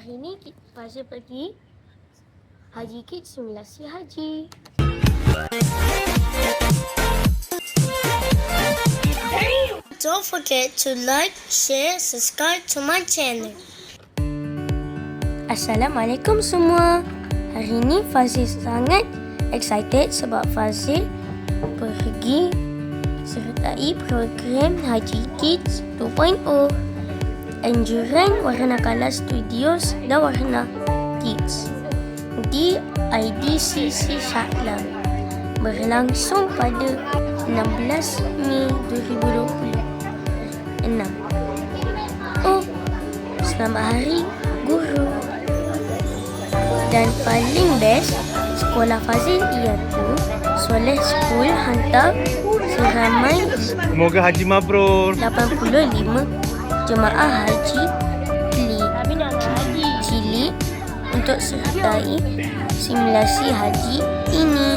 Hari ni Fazil pergi Haji Kids simulasi haji. Don't forget to like, share, subscribe to my channel. Assalamualaikum semua. Hari ni Fazil sangat excited sebab Fazil pergi sertai program Haji Kids 2.0. Anjuran Warna Kala Studios dan Warna Kids di IDCC Shah Alam berlangsung pada 16 Mei 2026. Oh, selamat Hari Guru. Dan paling best, sekolah Fazil iaitu Soleh School hantar seramai Semoga haji mabrur. 85 jemaah haji cilik untuk sertai simulasi haji ini.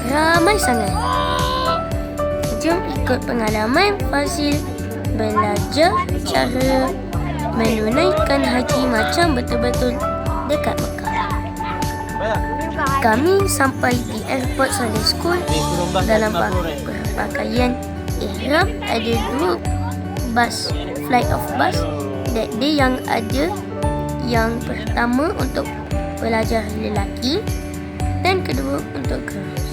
Ramai sangat. Jom ikut pengalaman Fazil belajar cara menunaikan haji macam betul-betul dekat Mekah. Kami sampai di airport Soleh School dalam berpakaian ihram. Ada 2 bus, flight of bus that day yang ada. Yang pertama untuk pelajar lelaki dan kedua untuk girls.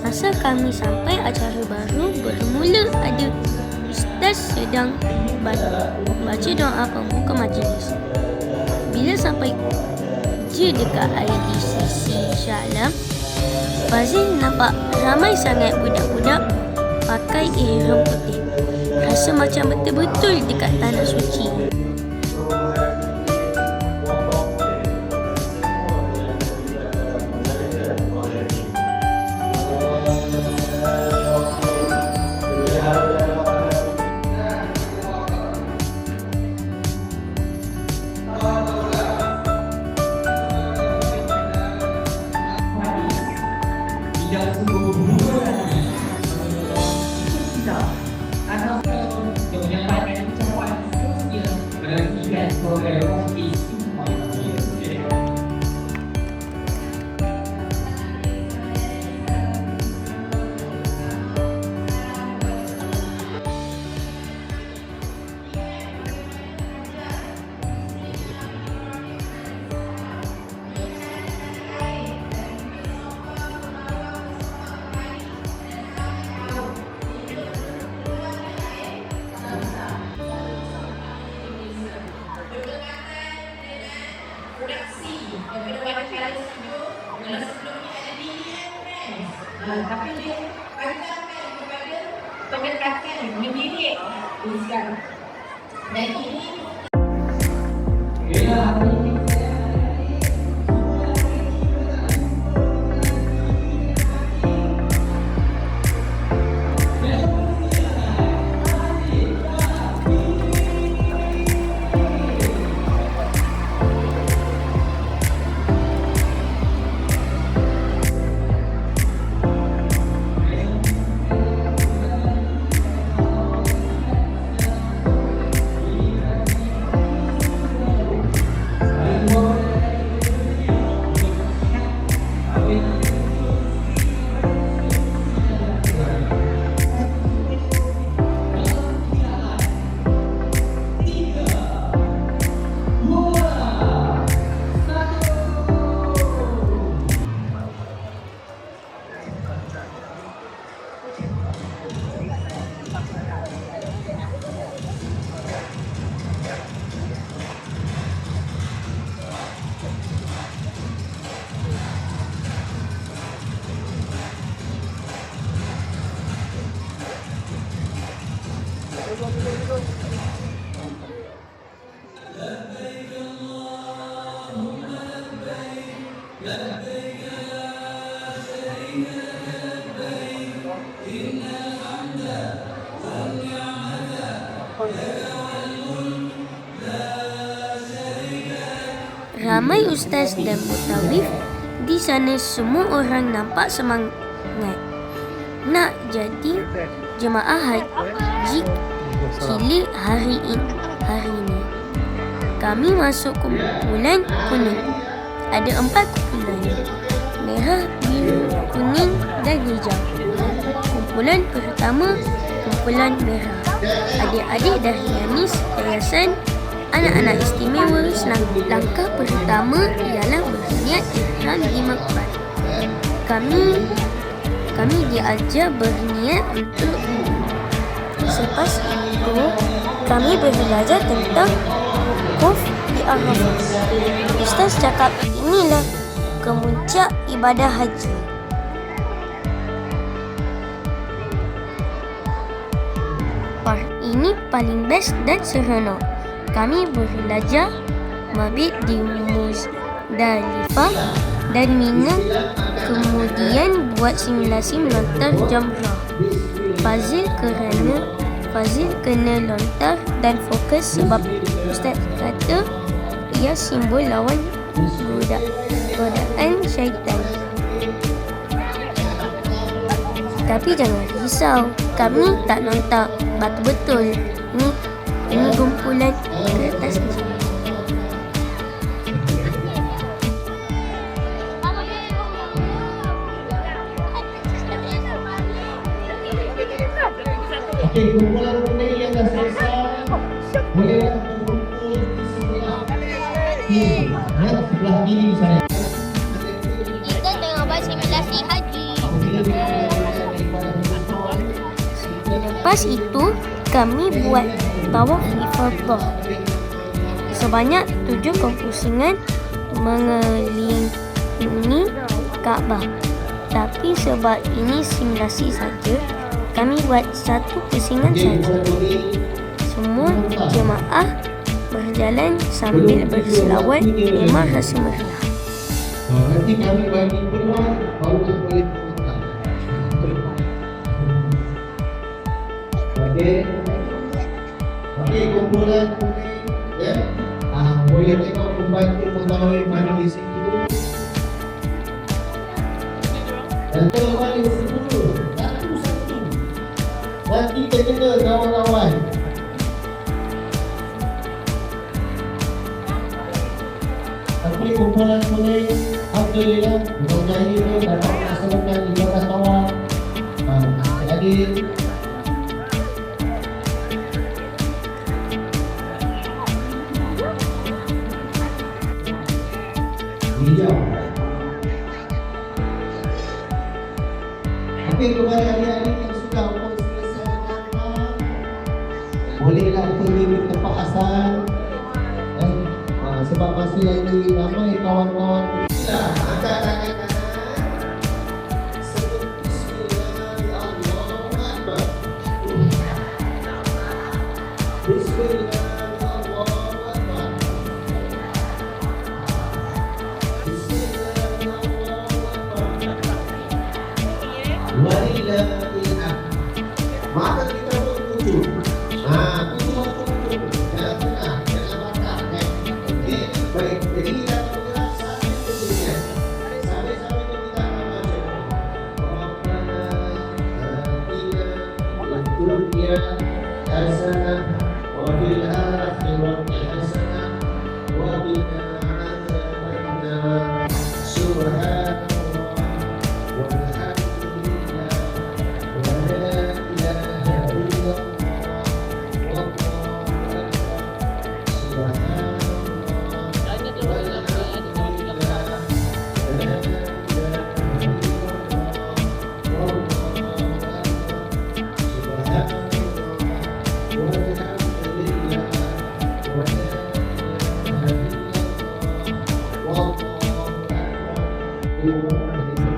Masa kami sampai, acara baru bermula. Ada ustaz sedang baca doa pembuka majlis. Bila sampai je dekat IDCC Shah Alam, Fazil nampak ramai sangat budak-budak pakai ihram putih. Rasa macam betul-betul dekat tanah suci. Tapi dia katakan kepada pendekatan mendidik usaha. Dan ini ramai ustaz dan mutawif di sana. Semua orang nampak semangat. nak jadi jemaah haji cilik hari ini. Kami masuk kumpulan kuning. Ada 4 kumpulan. Merah, biru, kuning dan hijau. Kumpulan pertama, kumpulan merah. Adik-adik dari Yayasan Anak-anak Istimewa Senang. Langkah pertama ialah berniat ihram di Mekah. Kami diajar berniat untuk selepas itu kami belajar tentang wukuf di Arafah. Ustaz cakap inilah kemuncak ibadah haji. Part ini paling best dan seronok. Kami belajar mabit di Muzdalifah dan Mina, kemudian buat simulasi melontar jamrah. Fazil kena lontar dan fokus sebab Ustaz kata ia simbol lawan godaan syaitan. Tapi jangan risau, kami tak lontar batu betul. Ini kumpulan kertas ni. Okey, kumpulan kuning yang dah selesai boleh berkumpul di sebelah kiri. Sebelah kiri saya. Kita tengok buat simulasi haji. Lepas itu, kami buat tawaf ifadah. Sebanyak 7 kepusingan mengelilingi Kaabah. Tapi sebab ini simulasi saja, kami buat 1 pusingan saja. Semua jemaah berjalan sambil berselawat, memang rasa meriah. Nanti kami bagi peluang baru boleh berhutang. Okey, kumpulan kuning ya. Boleh tengok pembantu pegawai mana di sini dulu. Dan kembali dulu. Satu-satu. Nanti kita kawan-kawan. Tapi kumpulan kuning, alhamdulillah, mudah-mudahan ini dapat melaksanakan ibadah tawaf. Jadi hijau. Okey, kepada adik-adik yang sudah selesai mengamal, bolehlah pergi ke tempat asal. Sebab masih lagi ramai kawan-kawan. Bismillah, angkat tangan kanan. Sebut Bismillah, Allahu Akbar. Bismillah, Allahu Akbar. Bismillah, Allahu Akbar. Walillahil hamd. Maka kita bertujuh. Tujuh waktu dalam tengah, dalam bakar. Baik, jadi kita bergerak sampai ke sini. Sampai-sampai kita akan baca. Dunia hasanah wa fil akhirati hasanah wa qina adzabannar. Subhanallah walhamdulillah wa la ilaha illallah wallahu akbar. Subhanallah.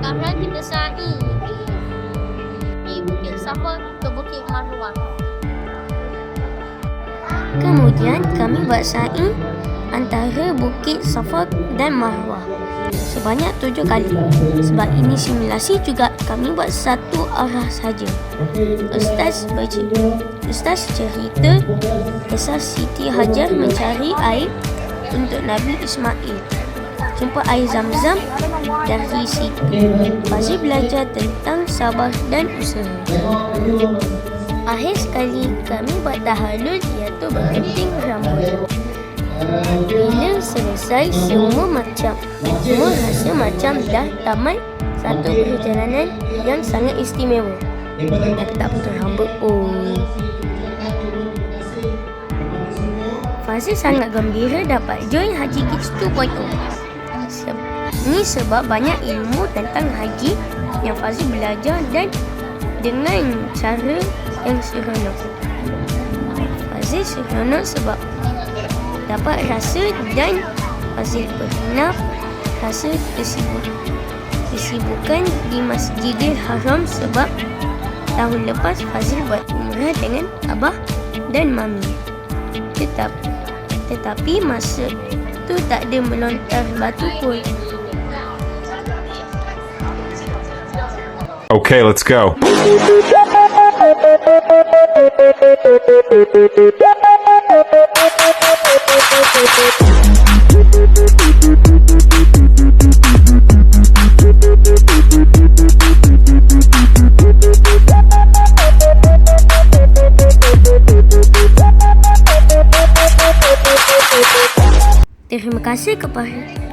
Sekarang kita sa'i di Bukit Safa ke Bukit Marwah. Kemudian kami buat sa'i antara Bukit Safa dan Marwah sebanyak 7 kali. Sebab ini simulasi juga, kami buat satu arah saja. Ustaz cerita kisah Siti Hajar mencari air untuk Nabi Ismail. jumpa air zam-zam. Dari situ Fazil belajar tentang sabar dan usaha. Akhir sekali kami buat tahalul, iaitu bergunting rambut. Bila selesai, semua rasa macam dah tamat satu perjalanan yang sangat istimewa. Tak betul rambut pun. Fazil sangat gembira dapat join Haji Kids 2.0. Ini sebab banyak ilmu tentang haji yang Fazil belajar dan dengan cara yang seronok. Fazil seronok sebab dapat rasa dan Fazil pernah rasa kesibukan di Masjidil Haram sebab tahun lepas Fazil buat umrah dengan abah dan mami. Tetapi masa tu tak ada melontar batu pun. Okay, let's go. Terima kasih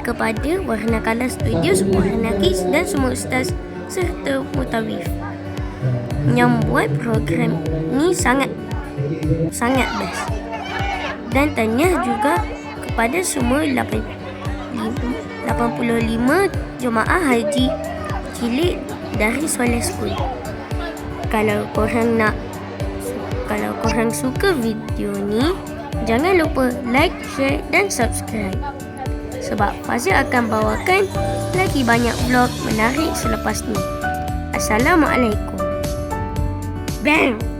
kepada Warna Kala Studios, Warna Kids dan semua ustaz serta mutawif yang buat program ni sangat best. Dan tahniah juga kepada semua 85 jemaah haji cilik dari Soleh School. Kalau korang suka video ni, jangan lupa like, share dan subscribe. Sebab Fazil akan bawakan lagi banyak vlog menarik selepas ni. Assalamualaikum. Bang!